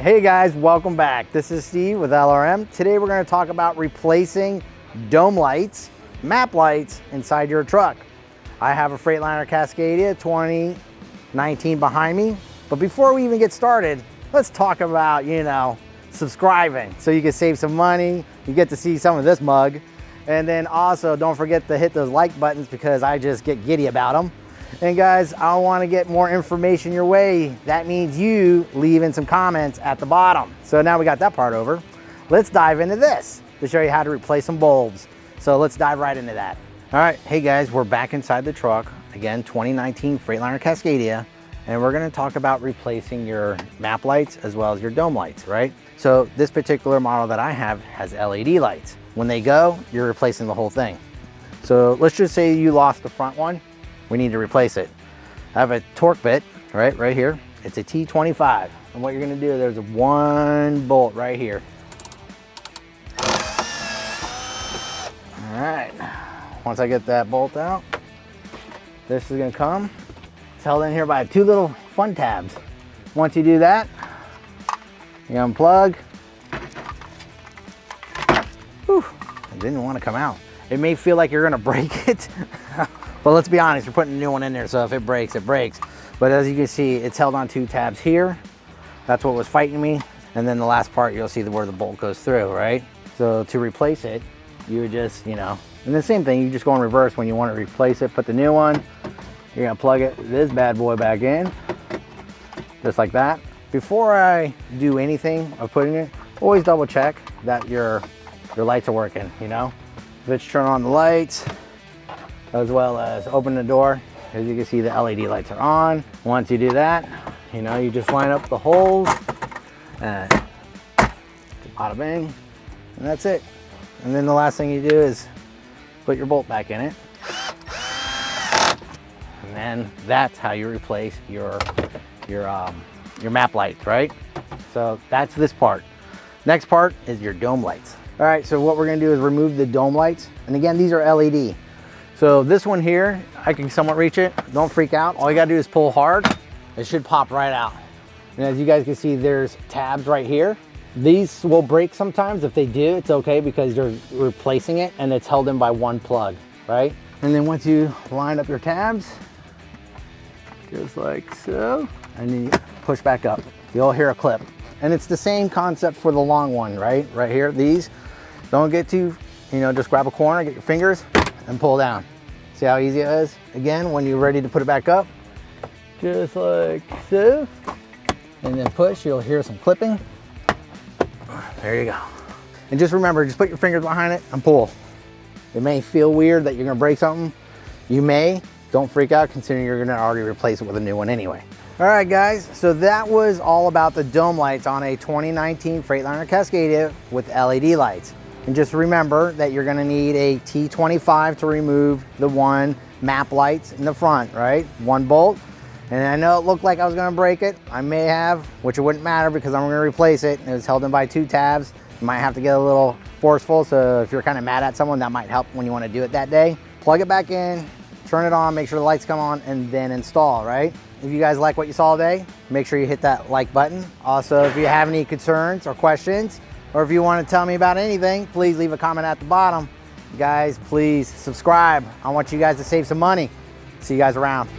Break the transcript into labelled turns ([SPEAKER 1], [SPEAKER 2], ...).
[SPEAKER 1] Hey guys, welcome back. This is Steve with LRM. Today we're going to talk about replacing dome lights, map lights inside your truck. I have a Freightliner Cascadia 2019 behind me. But before we even get started, let's talk about, subscribing so you can save some money. You get to see some of this mug. And then also don't forget to hit those like buttons because I just get giddy about them. And guys, I want to get more information your way. That means you leaving some comments at the bottom. So now we got that part over. Let's dive into this to show you how to replace some bulbs. So let's dive right into that. All right, hey guys, we're back inside the truck. Again, 2019 Freightliner Cascadia. And we're going to talk about replacing your map lights as well as your dome lights, right? So this particular model that I have has LED lights. When they go, you're replacing the whole thing. So let's just say you lost the front one. We need to replace it. I have a torque bit, right here. It's a T25. And what you're gonna do, there's one bolt right here. All right, once I get that bolt out, this is gonna come. It's held in here by two little fun tabs. Once you do that, you unplug. Whew, it didn't wanna come out. It may feel like you're gonna break it. But let's be honest, you're putting a new one in there, so if it breaks, it breaks. But as you can see, it's held on two tabs here. That's what was fighting me. And then the last part, you'll see where the bolt goes through, right? So to replace it, you would just, and the same thing, you just go in reverse when you want to replace it, put the new one, you're gonna plug this bad boy back in, just like that. Before I do anything of putting it, always double check that your lights are working, Let's turn on the lights, as well as open the door. As you can see, the LED lights are on. Once you do that, you just line up the holes and bada bing, and that's it. And then the last thing you do is put your bolt back in it. And then that's how you replace your map lights, right? So that's this part. Next part is your dome lights. All right, so what we're gonna do is remove the dome lights. And again, these are LED. So this one here, I can somewhat reach it. Don't freak out. All you gotta do is pull hard. It should pop right out. And as you guys can see, there's tabs right here. These will break sometimes. If they do, it's okay because you're replacing it and it's held in by one plug, right? And then once you line up your tabs, just like so, and then you push back up. You'll hear a clip. And it's the same concept for the long one, right? Right here, these. Don't get too, just grab a corner, get your fingers, and pull down. See how easy it is? Again, when you're ready to put it back up, just like so, and then push, you'll hear some clipping. There you go. And just remember, just put your fingers behind it and pull. It may feel weird that you're gonna break something. You may, don't freak out considering you're gonna already replace it with a new one anyway. All right guys, so that was all about the dome lights on a 2019 Freightliner Cascadia with LED lights. And just remember that you're gonna need a T25 to remove the one map lights in the front, right? One bolt. And I know it looked like I was gonna break it. I may have, which it wouldn't matter because I'm gonna replace it. It was held in by two tabs. You might have to get a little forceful, so if you're kind of mad at someone, that might help when you wanna do it that day. Plug it back in, turn it on, make sure the lights come on, and then install, right? If you guys like what you saw today, make sure you hit that like button. Also, if you have any concerns or questions, or if you want to tell me about anything, please leave a comment at the bottom. Guys, please subscribe. I want you guys to save some money. See you guys around.